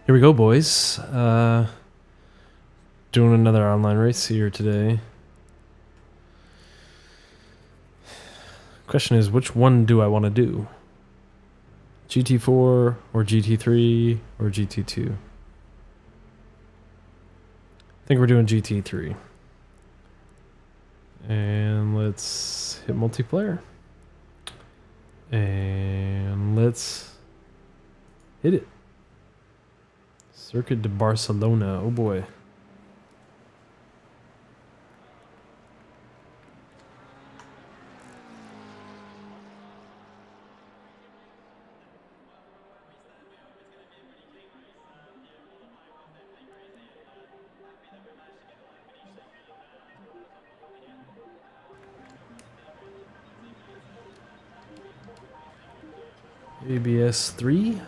Here we go, boys. Doing another online race here today. Question is, which one do I want to do? GT4 or GT3 or GT2? I think we're doing GT3. And let's hit multiplayer. And let's hit it. Circuit de Barcelona. Oh boy. ABS 3,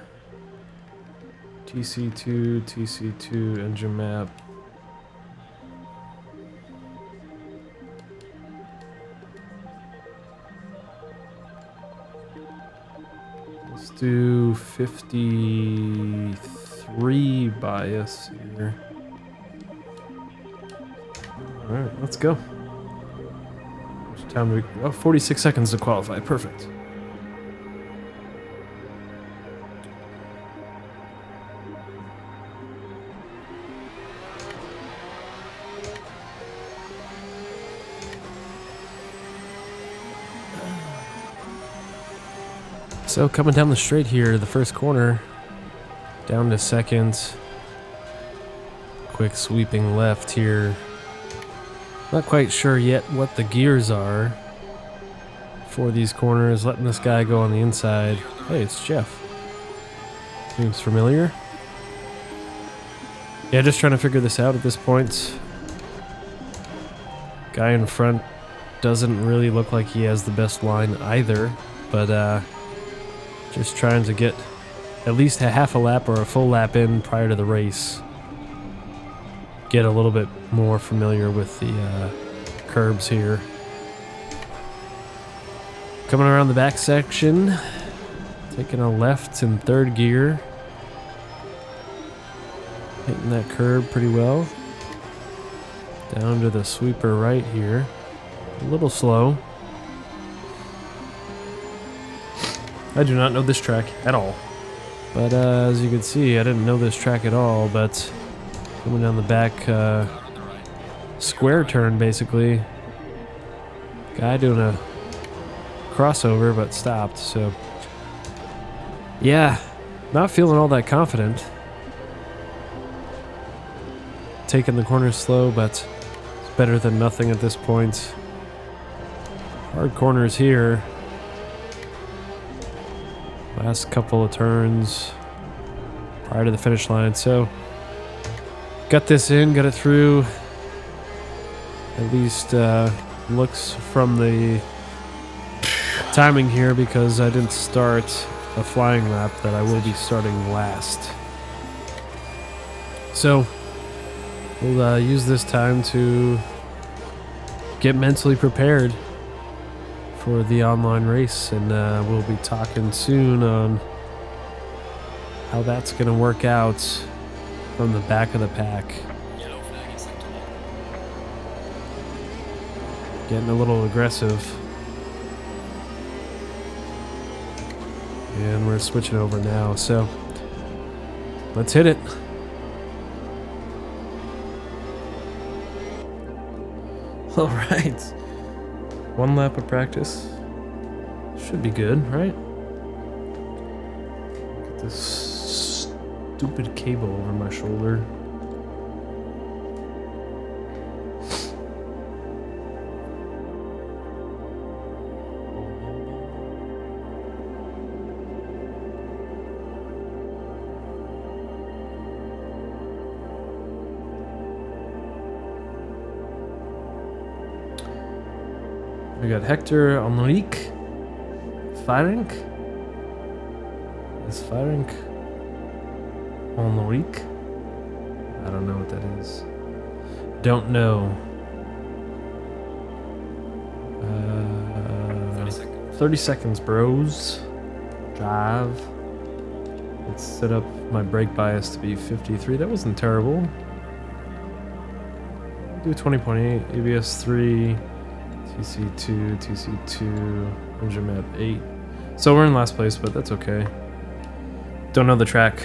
TC2, engine map. Let's do 53 bias here. Alright, let's go. Which time do we... Oh, 46 seconds to qualify. Perfect. So coming down the straight here, the first corner, down to second. Quick sweeping left here. Not quite sure yet what the gears are for these corners. Letting this guy go on the inside. Hey, it's Jeff. Seems familiar. Yeah, just trying to figure this out at this point. Guy in front doesn't really look like he has the best line either, but just trying to get at least a half a lap or a full lap in prior to the race. Get a little bit more familiar with the curbs here. Coming around the back section, taking a left in third gear. Hitting that curb pretty well. Down to the sweeper right here. A little slow. I do not know this track at all. But as you can see, I didn't know this track at all, but coming down the back square turn basically. Guy doing a crossover but stopped, so yeah, not feeling all that confident. Taking the corners slow, but it's better than nothing at this point. Hard corners here. Last couple of turns prior to the finish line, so got this in, got it through. At least looks from the timing here, because I didn't start a flying lap, that I will be starting last. So we'll use this time to get mentally prepared for the online race, and we'll be talking soon on how that's going to work out from the back of the pack. Getting a little aggressive. And we're switching over now, so let's hit it. All right. One lap of practice. Should be good, right? Get this stupid cable over my shoulder. We got Hector Enrique. Ferenc? Is Ferenc Enrique? I don't know what that is. Don't know. 30 seconds, bros. Drive. Let's set up my brake bias to be 53. That wasn't terrible. Do 20.8, ABS 3, TC2, TC2, engine map 8. So we're in last place, but that's okay. Don't know the track,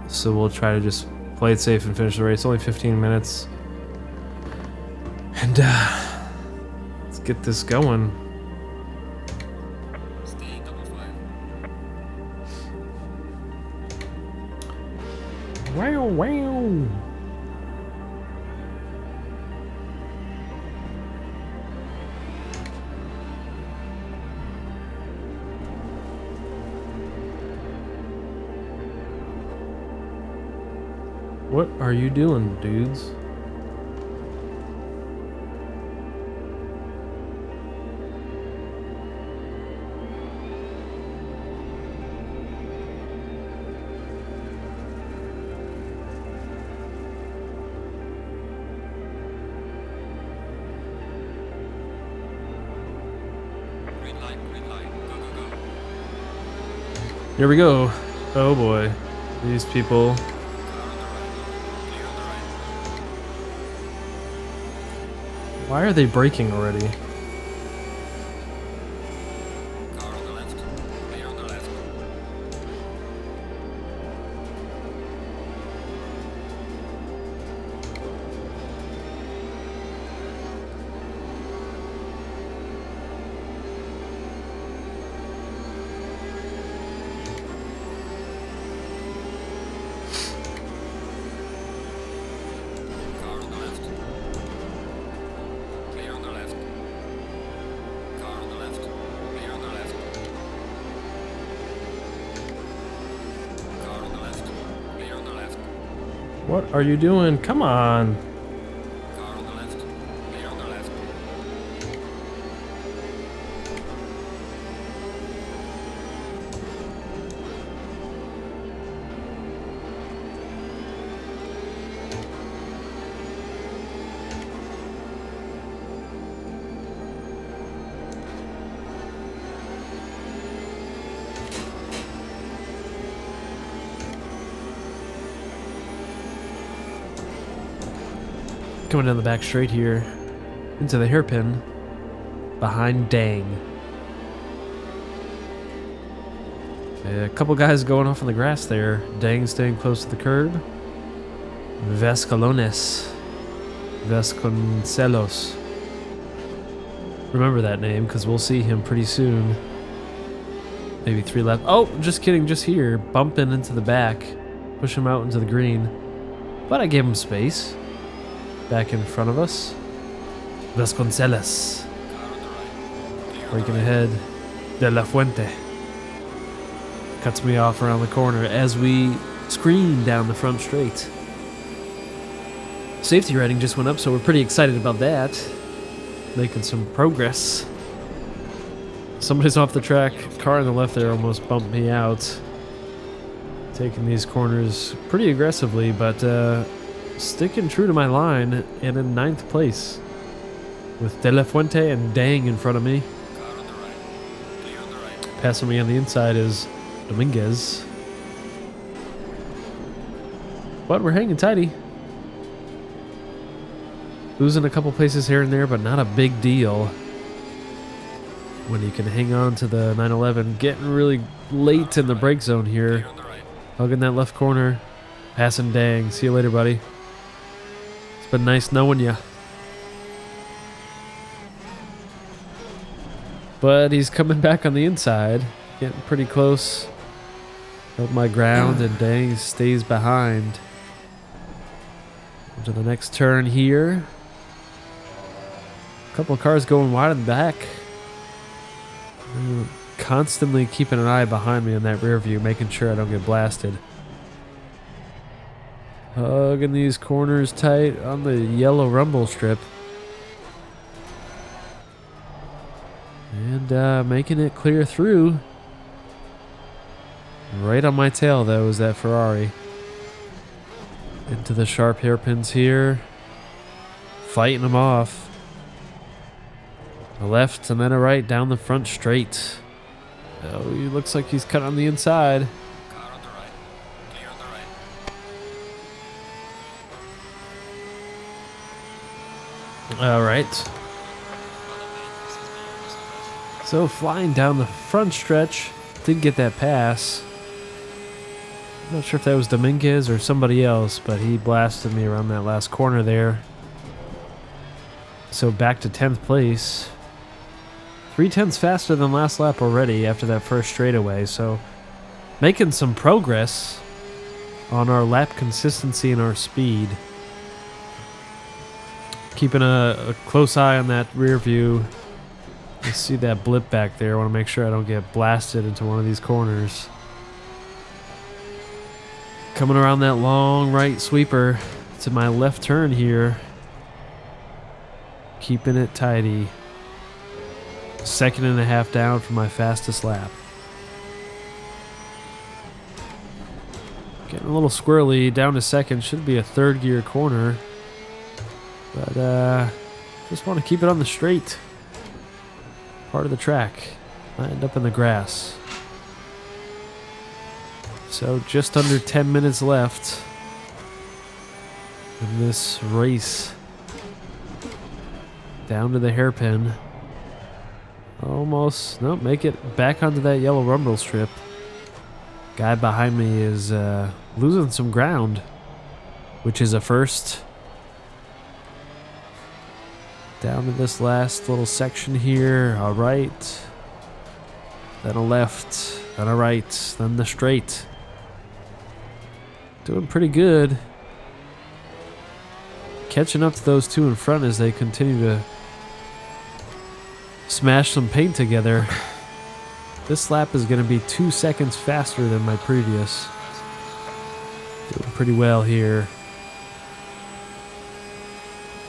so we'll try to just play it safe and finish the race. Only 15 minutes. And let's get this going. Wow, wow. What are you doing, dudes? Green light, go, go, go. Here we go. Oh boy. These people. Why are they braking already? Car on the left, clear on the left. Car on the left. Clear on the left. Car on the left. Clear on the left. Car on the left. Clear on the left. What are you doing? Come on. Car on the left. Clear on the left. Coming down the back straight here. Into the hairpin. Behind Dang. A couple guys going off on the grass there. Dang staying close to the curb. Vasconcelos. Remember that name, because we'll see him pretty soon. Maybe 3 left. Oh, just kidding, just here. Bumping into the back. Push him out into the green. But I gave him space. Back in front of us. Vasconcelos. Breaking ahead. De La Fuente. Cuts me off around the corner as we scream down the front straight. Safety rating just went up, so we're pretty excited about that. Making some progress. Somebody's off the track. Car on the left there almost bumped me out. Taking these corners pretty aggressively, but sticking true to my line and in 9th place. With De La Fuente and Dang in front of me. Car on the right. Clear on the right. Passing me on the inside is Dominguez. But we're hanging tighty. Losing a couple places here and there, but not a big deal. When you can hang on to the 911. Getting really late in the brake zone here. Clear on the right. Hugging that left corner. Passing Dang. See you later, buddy. It's been nice knowing ya. But he's coming back on the inside. Getting pretty close. Held my ground and Dang stays behind. Into the next turn here. A couple of cars going wide in the back. Constantly keeping an eye behind me in that rear view, making sure I don't get blasted. Hugging these corners tight on the yellow rumble strip. And making it clear through. Right on my tail, though, is that Ferrari. Into the sharp hairpins here. Fighting them off. A left and then a right down the front straight. Oh, he looks like he's cut on the inside. All right. So flying down the front stretch, did get that pass. I'm not sure if that was Dominguez or somebody else, but he blasted me around that last corner there. So back to 10th place. 3/10 faster than last lap already after that first straightaway. So making some progress on our lap consistency and our speed. Keeping a close eye on that rear view. You see that blip back there. I want to make sure I don't get blasted into one of these corners. Coming around that long right sweeper to my left turn here. Keeping it tidy. 2.5 down for my fastest lap. Getting a little squirrely. Down to second. Should be a third gear corner. But just want to keep it on the straight. Part of the track. I end up in the grass. So just under 10 minutes left in this race. Down to the hairpin. Almost. Nope, make it back onto that yellow rumble strip. Guy behind me is losing some ground, which is a first. Down to this last little section here. All right. Then a left. Then a right. Then the straight. Doing pretty good. Catching up to those two in front as they continue to smash some paint together. This lap is going to be 2 seconds faster than my previous. Doing pretty well here.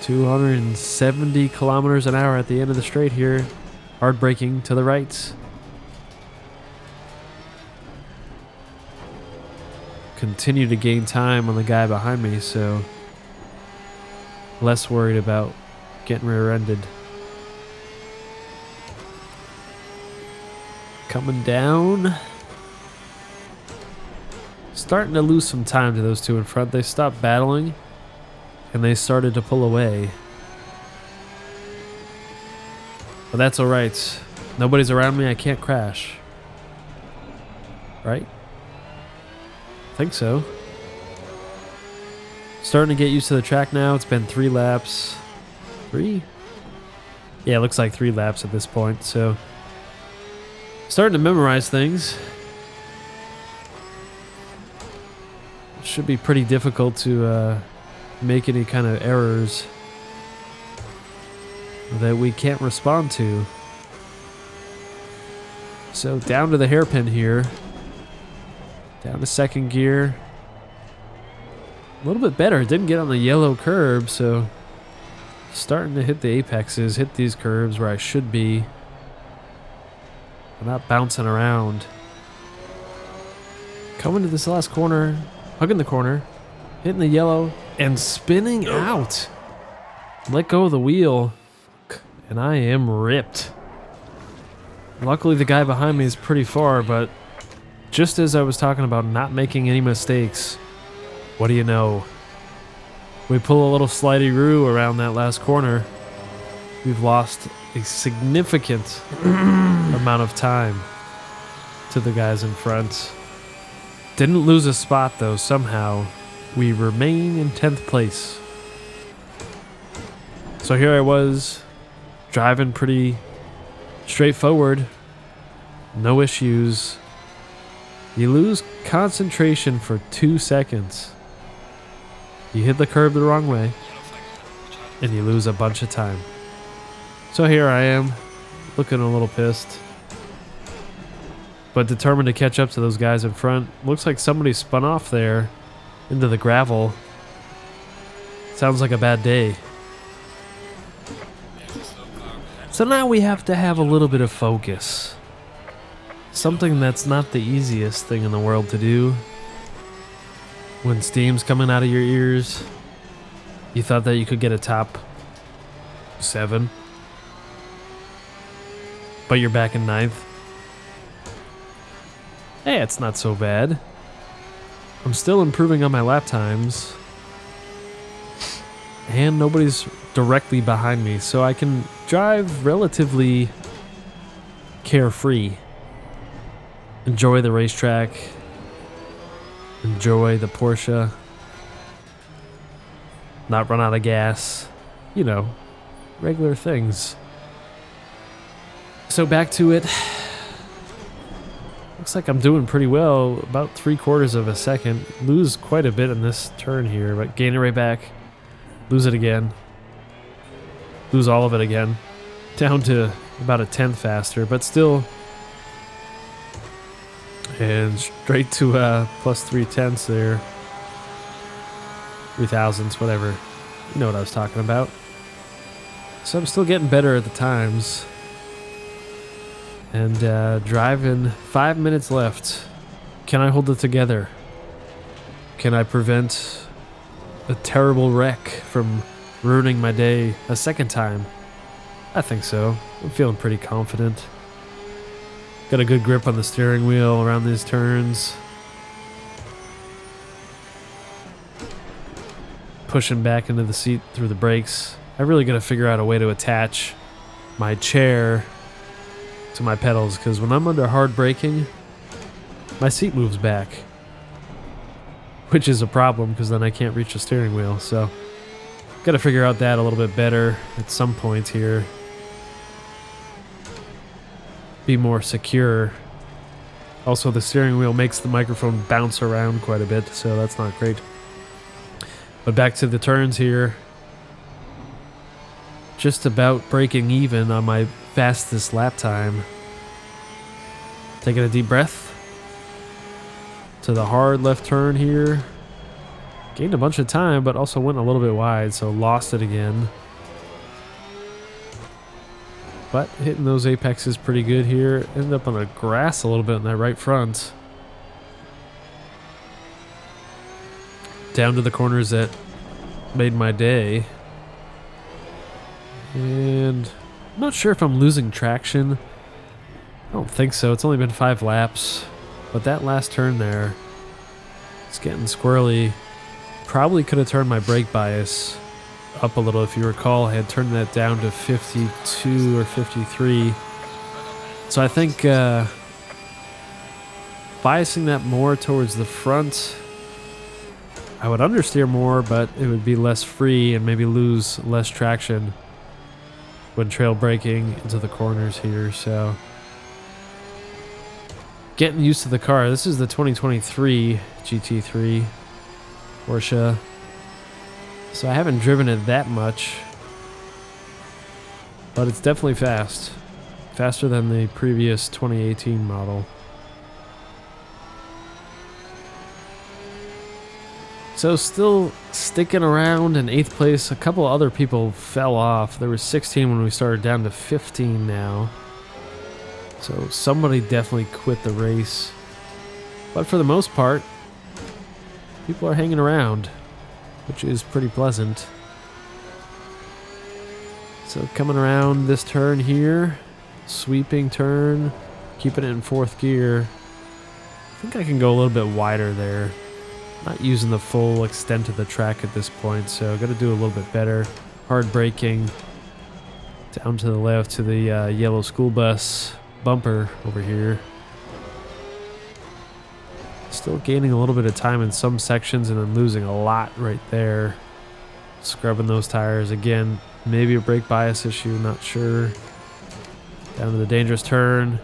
270 kilometers an hour at the end of the straight here. Hard braking to the right. Continue to gain time on the guy behind me, so less worried about getting rear-ended. Coming down. Starting to lose some time to those two in front. They stopped battling and they started to pull away. But that's alright. Nobody's around me. I can't crash. Right? I think so. Starting to get used to the track now. It's been 3 laps. 3? Yeah, it looks like 3 laps at this point. So, starting to memorize things. Should be pretty difficult to make any kind of errors that we can't respond to. So down to the hairpin here. Down to second gear. A little bit better. Didn't get on the yellow curb, so starting to hit the apexes, hit these curves where I should be. I'm not bouncing around. Coming to this last corner, hugging the corner, hitting the yellow, and spinning out. Let go of the wheel, and I am ripped. Luckily, the guy behind me is pretty far, but just as I was talking about not making any mistakes, what do you know? We pull a little slidey-roo around that last corner. We've lost a significant amount of time to the guys in front. Didn't lose a spot, though, somehow. We remain in 10th place. So here I was, driving pretty straightforward. No issues. You lose concentration for 2 seconds. You hit the curb the wrong way, and you lose a bunch of time. So here I am, looking a little pissed, but determined to catch up to those guys in front. Looks like somebody spun off there into the gravel. Sounds like a bad day. So now we have to have a little bit of focus. Something that's not the easiest thing in the world to do. When steam's coming out of your ears, you thought that you could get a top 7, but you're back in 9th. Hey, it's not so bad. I'm still improving on my lap times, and nobody's directly behind me, so I can drive relatively carefree. Enjoy the racetrack. Enjoy the Porsche. Not run out of gas. You know, regular things. So back to it. Looks like I'm doing pretty well. About 3/4 of a second. Lose quite a bit in this turn here, but gain it right back. Lose it again. Lose all of it again. Down to about a tenth faster, but still. And straight to plus 3/10 there. 3/1000s, whatever. You know what I was talking about. So I'm still getting better at the times. And driving 5 minutes left. Can I hold it together? Can I prevent a terrible wreck from ruining my day a second time? I think so. I'm feeling pretty confident. Got a good grip on the steering wheel around these turns. Pushing back into the seat through the brakes. I really got to figure out a way to attach my chair to my pedals, because when I'm under hard braking, my seat moves back, which is a problem because then I can't reach the steering wheel. So got to figure out that a little bit better at some point here. Be more secure. Also, the steering wheel makes the microphone bounce around quite a bit, so that's not great. But back to the turns here. Just about breaking even on my fastest lap time. Taking a deep breath. To the hard left turn here. Gained a bunch of time, but also went a little bit wide, so lost it again. But hitting those apexes pretty good here. Ended up on the grass a little bit in that right front. Down to the corners that made my day. And I'm not sure if I'm losing traction. I don't think so. It's only been 5 laps. But that last turn there, it's getting squirrely. Probably could have turned my brake bias up a little. If you recall, I had turned that down to 52 or 53. So I think biasing that more towards the front, I would understeer more, but it would be less free and maybe lose less traction when trail braking into the corners here. So getting used to the car. This is the 2023 GT3 Porsche. So I haven't driven it that much, but it's definitely fast. Faster than the previous 2018 model. So still sticking around in 8th place. A couple other people fell off. There was 16 when we started, down to 15 now. So somebody definitely quit the race. But for the most part, people are hanging around, which is pretty pleasant. So coming around this turn here, sweeping turn, keeping it in 4th gear. I think I can go a little bit wider there. Not using the full extent of the track at this point, so got to do a little bit better. Hard braking. Down to the left to the yellow school bus bumper over here. Still gaining a little bit of time in some sections and then losing a lot right there. Scrubbing those tires again. Maybe a brake bias issue, not sure. Down to the dangerous turn.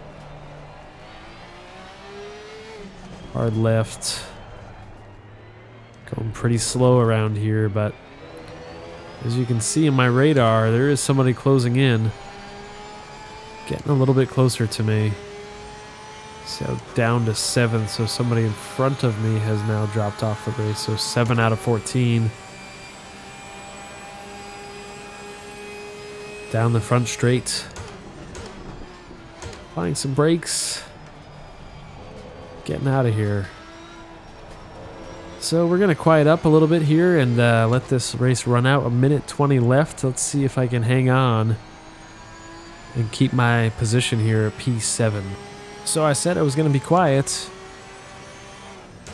Hard left. Going pretty slow around here, but as you can see in my radar, there is somebody closing in. Getting a little bit closer to me. So down to 7th, so somebody in front of me has now dropped off the race. So 7 out of 14. Down the front straight. Applying some brakes. Getting out of here. So we're going to quiet up a little bit here and let this race run out. 1:20 left. Let's see if I can hang on and keep my position here at P7. So I said I was going to be quiet,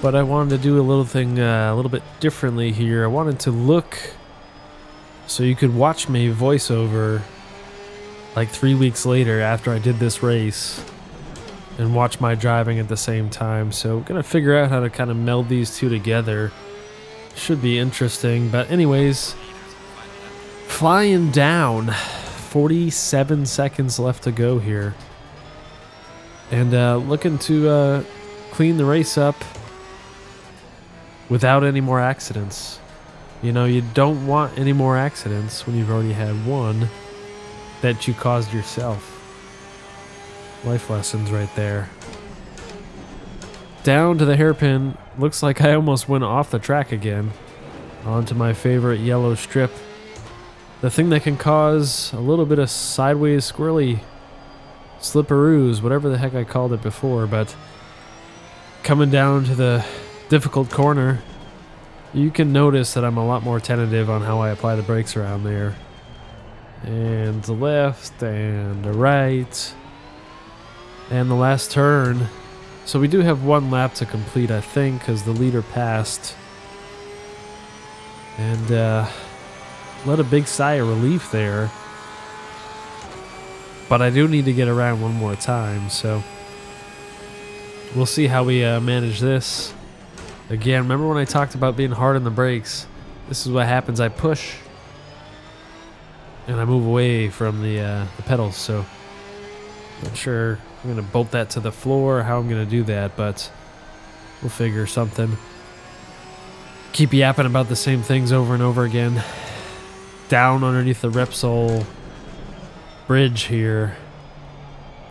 but I wanted to do a little thing a little bit differently here. I wanted to look So you could watch me voiceover like 3 weeks later after I did this race and watch my driving at the same time. So we're going to figure out how to kind of meld these two together. Should be interesting. But anyways, flying down. 47 seconds left to go here. And looking to clean the race up without any more accidents. You know, you don't want any more accidents when you've already had one that you caused yourself. Life lessons right there. Down to the hairpin. Looks like I almost went off the track again. Onto my favorite yellow strip. The thing that can cause a little bit of sideways squirrely slipperoos, whatever the heck I called it before, but coming down to the difficult corner, you can notice that I'm a lot more tentative on how I apply the brakes around there. And the left and the right and the last turn. So we do have one lap to complete, I think, because the leader passed. And let a big sigh of relief there. But I do need to get around one more time, so we'll see how we manage this. Again, remember when I talked about being hard on the brakes? This is what happens. I push and I move away from the pedals, so I'm not sure I'm going to bolt that to the floor or how I'm going to do that, but we'll figure something. Keep yapping about the same things over and over again. Down underneath the Repsol bridge here.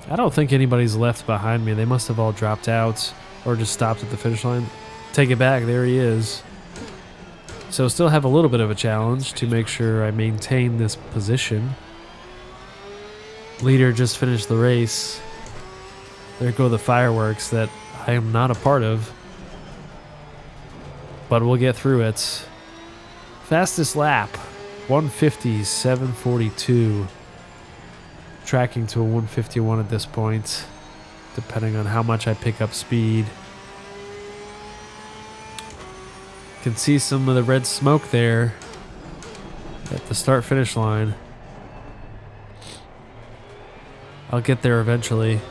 I don't think anybody's left behind me. They must have all dropped out or just stopped at the finish line. Take it back, there he is. So still have a little bit of a challenge to make sure I maintain this position. Leader just finished the race. There go the fireworks that I am not a part of. But we'll get through it. Fastest lap, 150.742. Tracking to a 151 at this point, depending on how much I pick up speed. Can see some of the red smoke there at the start finish line. I'll get there eventually.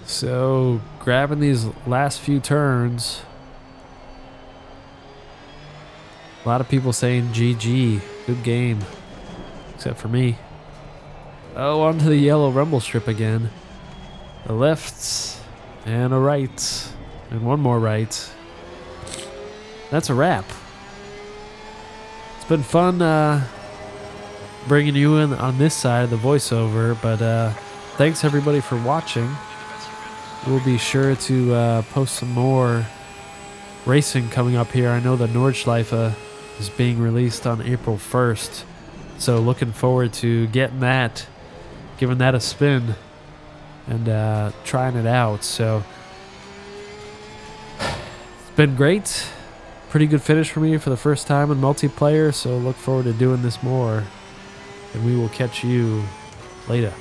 So grabbing these last few turns. A lot of people saying GG, good game, except for me. Oh, onto the yellow rumble strip again. A left and a right and one more right. That's a wrap. It's been fun bringing you in on this side of the voiceover, but thanks everybody for watching. We'll be sure to post some more racing coming up here. I know the Nordschleife is being released on April 1st, so looking forward to getting that, giving that a spin, and trying it out. So it's been great. Pretty good finish for me for the first time in multiplayer, so look forward to doing this more, and we will catch you later.